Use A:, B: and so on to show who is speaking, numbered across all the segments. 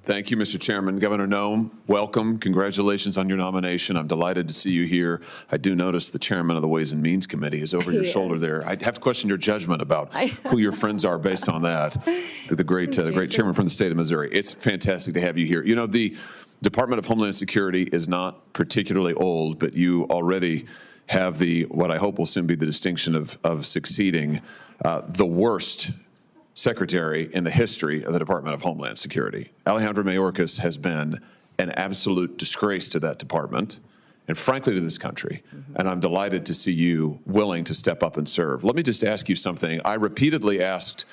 A: Thank you, Mr. Chairman. Governor Noem, welcome. Congratulations on your nomination. I'm delighted to see you here. I do notice the chairman of the Ways and Means Committee is over your shoulder there. I have to question your judgment about who your friends are based on that. The great chairman from the state of Missouri. It's fantastic to have you here. You know, the Department of Homeland Security is not particularly old, but you already have what I hope will soon be the distinction of succeeding the worst secretary in the history of the Department of Homeland Security. Alejandro Mayorkas has been an absolute disgrace to that department and frankly to this country. And I'm delighted to see you willing to step up and serve. Let me just ask you something. I repeatedly asked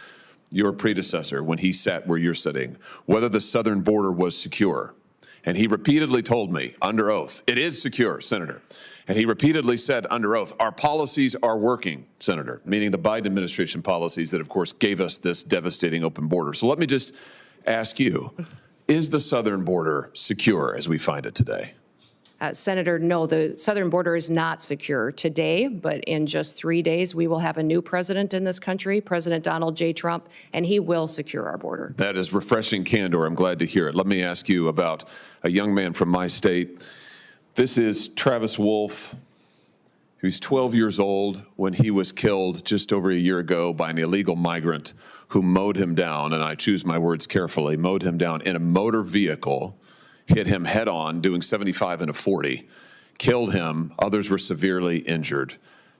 A: your predecessor when he sat where you're sitting whether the southern border was secure. And he repeatedly told me under oath, it is secure, Senator. And he repeatedly said under oath, our policies are working, Senator, meaning the Biden administration policies that, of course, gave us this devastating open border. So let me just ask you, is the southern border secure as we find it today?
B: Senator, no, the southern border is not secure today, but in just 3 days, we will have a new president in this country, President Donald J. Trump, and he will secure our border.
A: That is refreshing candor. I'm glad to hear it. Let me ask you about a young man from my state. This is Travis Wolf. He was 12 years old when he was killed just over a year ago by an illegal migrant who mowed him down, and I choose my words carefully, mowed him down in a motor vehicle, hit him head on, doing 75 and a 40, killed him. Others were severely injured.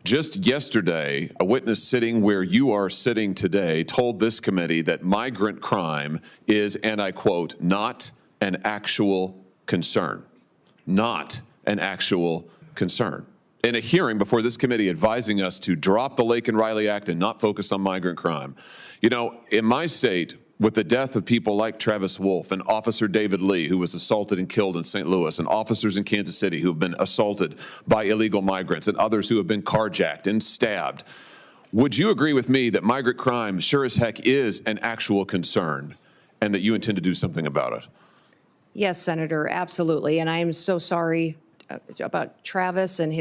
A: Just yesterday, a witness sitting where you are sitting today told this committee that migrant crime is, and I quote, not an actual concern. Not an actual concern. In a hearing before this committee advising us to drop the Laken Riley Act and not focus on migrant crime. You know, in my state, with the death of people like Travis Wolf and Officer David Lee, who was assaulted and killed in St. Louis, and officers in Kansas City who have been assaulted by illegal migrants, and others who have been carjacked and stabbed, would you agree with me that migrant crime sure as heck is an actual concern and that you intend to do something about it?
B: Yes, Senator, absolutely. And I am so sorry about Travis and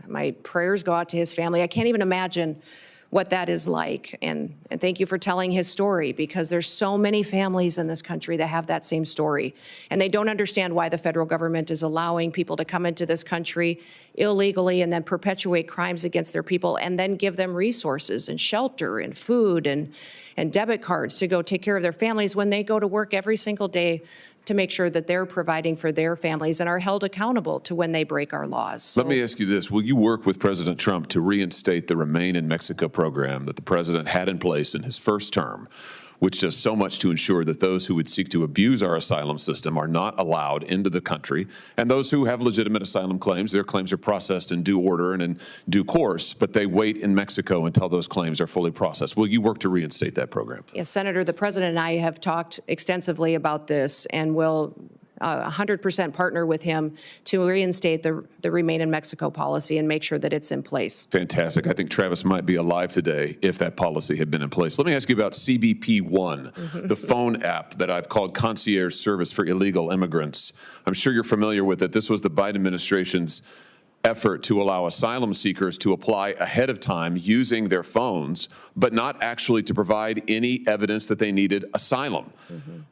B: my prayers go out to his family. I can't even imagine what that is like. And thank you for telling his story, because there's so many families in this country that have that same story. And they don't understand why the federal government is allowing people to come into this country illegally and then perpetuate crimes against their people and then give them resources and shelter and food and debit cards to go take care of their families when they go to work every single day to make sure that they're providing for their families and are held accountable to when they break our laws. So,
A: let me ask you this. Will you work with President Trump to reinstate the Remain in Mexico program that the president had in place in his first term, which does so much to ensure that those who would seek to abuse our asylum system are not allowed into the country, and those who have legitimate asylum claims, their claims are processed in due order and in due course, but they wait in Mexico until those claims are fully processed. Will you work to reinstate that program?
B: Yes, Senator, the president and I have talked extensively about this and will 100% partner with him to reinstate the Remain in Mexico policy and make sure that it's in place.
A: Fantastic. I think Travis might be alive today if that policy had been in place. Let me ask you about CBP One, the phone app that I've called Concierge Service for Illegal Immigrants. I'm sure you're familiar with it. This was the Biden administration's effort to allow asylum seekers to apply ahead of time using their phones, but not actually to provide any evidence that they needed asylum.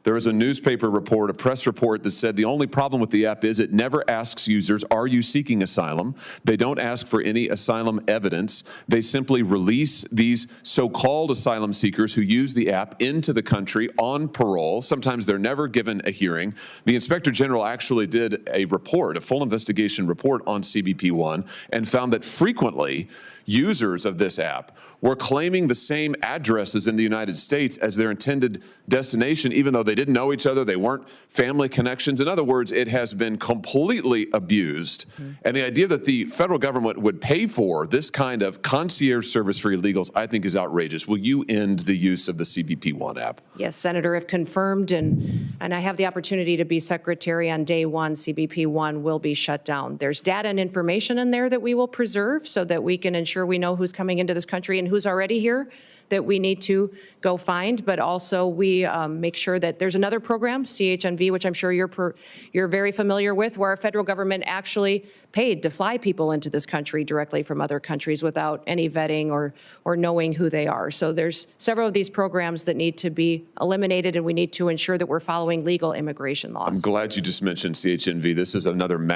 A: There was a newspaper report, a press report that said the only problem with the app is it never asks users, are you seeking asylum? They don't ask for any asylum evidence. They simply release these so-called asylum seekers who use the app into the country on parole. Sometimes they're never given a hearing. The Inspector General actually did a report, a full investigation report on CBP One, and found that frequently users of this app were claiming the same addresses in the United States as their intended destination, even though they didn't know each other, they weren't family connections. In other words, it has been completely abused. And the idea that the federal government would pay for this kind of concierge service for illegals, I think, is outrageous. Will you end the use of the CBP One app?
B: Yes, Senator, if confirmed, and I have the opportunity to be secretary on day one, CBP One will be shut down. There's data and information in there that we will preserve so that we can ensure we know who's coming into this country and who's already here. that we need to go find, but also we make sure that there's another program, CHNV, which I'm sure you're very familiar with, where our federal government actually paid to fly people into this country directly from other countries without any vetting or knowing who they are. So there's several of these programs that need to be eliminated, and we need to ensure that we're following legal immigration laws.
A: I'm glad you just mentioned CHNV. This is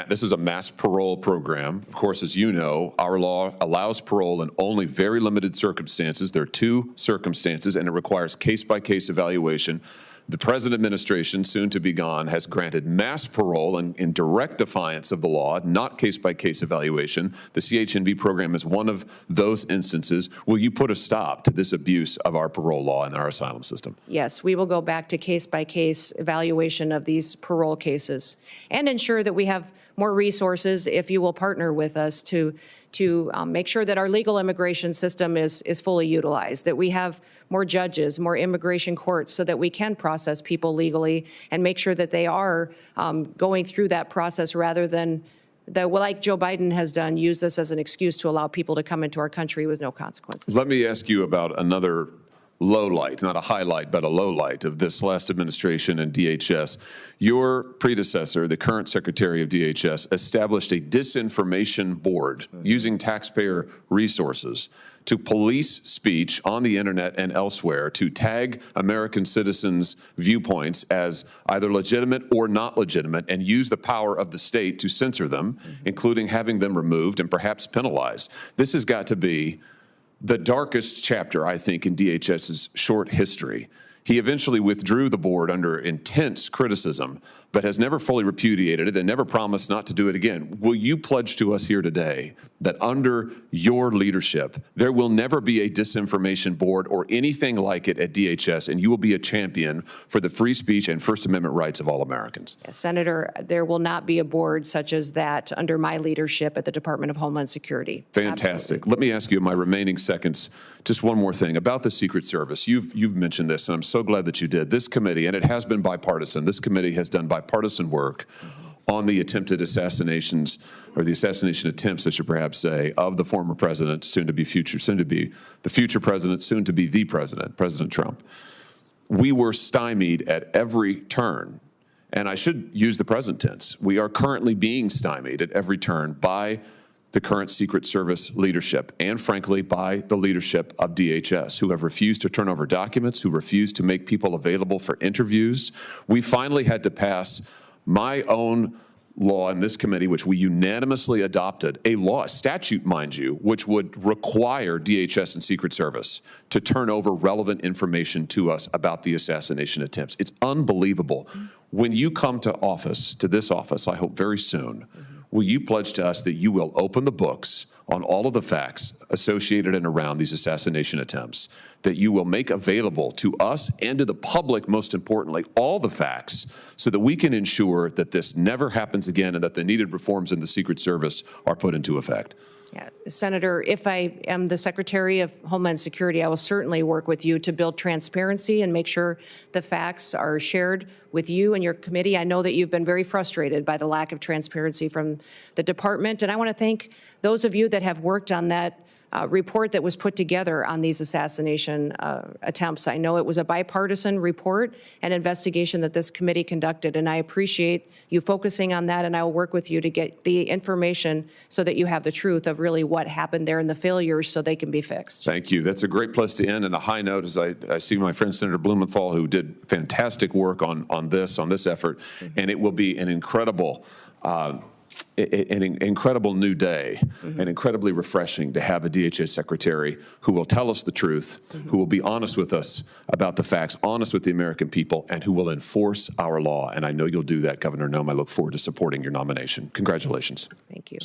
A: this is a mass parole program. Of course, as you know, our law allows parole in only very limited circumstances. There are two circumstances, and it requires case-by-case evaluation. The present administration, soon to be gone, has granted mass parole in direct defiance of the law, not case-by-case evaluation. The CHNV program is one of those instances. Will you put a stop to this abuse of our parole law and our asylum system?
B: Yes, we will go back to case-by-case evaluation of these parole cases and ensure that we have more resources if you will partner with us to make sure that our legal immigration system is fully utilized, that we have more judges, more immigration courts so that we can process people legally and make sure that they are going through that process rather than, like Joe Biden has done, use this as an excuse to allow people to come into our country with no consequences.
A: Let me ask you about another low light, not a highlight, but a low light of this last administration and DHS. Your predecessor, the current Secretary of DHS, established a disinformation board using taxpayer resources to police speech on the internet and elsewhere, to tag American citizens' viewpoints as either legitimate or not legitimate, and use the power of the state to censor them, including having them removed and perhaps penalized. This has got to be the darkest chapter, I think, in DHS's short history. He eventually withdrew the board under intense criticism, but has never fully repudiated it and never promised not to do it again. Will you pledge to us here today that under your leadership, there will never be a disinformation board or anything like it at DHS, and you will be a champion for the free speech and First Amendment rights of all Americans?
B: Yes, Senator, there will not be a board such as that under my leadership at the Department of Homeland Security.
A: Fantastic.
B: Absolutely.
A: Let me ask you in my remaining seconds just one more thing about the Secret Service. You've mentioned this, and I'm so glad that you did. This committee, and it has been bipartisan, this committee has done bipartisan work on the attempted assassinations, or the assassination attempts, I should perhaps say, of the former president, soon to be the future president, soon to be the president, President Trump. We were stymied at every turn. And I should use the present tense. We are currently being stymied at every turn by the current Secret Service leadership and, frankly, by the leadership of DHS, who have refused to turn over documents, who refused to make people available for interviews. We finally had to pass my own law in this committee, which we unanimously adopted, a law, a statute, mind you, which would require DHS and Secret Service to turn over relevant information to us about the assassination attempts. It's unbelievable. When you come to office, to this office, I hope very soon, will you pledge to us that you will open the books on all of the facts associated and around these assassination attempts, that you will make available to us and to the public, most importantly, all the facts so that we can ensure that this never happens again and that the needed reforms in the Secret Service are put into effect?
B: Yeah, Senator, if I am the Secretary of Homeland Security, I will certainly work with you to build transparency and make sure the facts are shared with you and your committee. I know that you've been very frustrated by the lack of transparency from the department, and I want to thank those of you that have worked on that report that was put together on these assassination attempts. I know it was a bipartisan report and investigation that this committee conducted, and I appreciate you focusing on that, and I will work with you to get the information so that you have the truth of really what happened there and the failures so they can be fixed.
A: Thank you. That's a great place to end, and a high note as I see my friend Senator Blumenthal, who did fantastic work on this effort, and it will be an incredible an incredible new day, and incredibly refreshing to have a DHS secretary who will tell us the truth, who will be honest with us about the facts, honest with the American people, and who will enforce our law. And I know you'll do that, Governor Noem. I look forward to supporting your nomination. Congratulations.
B: Thank you.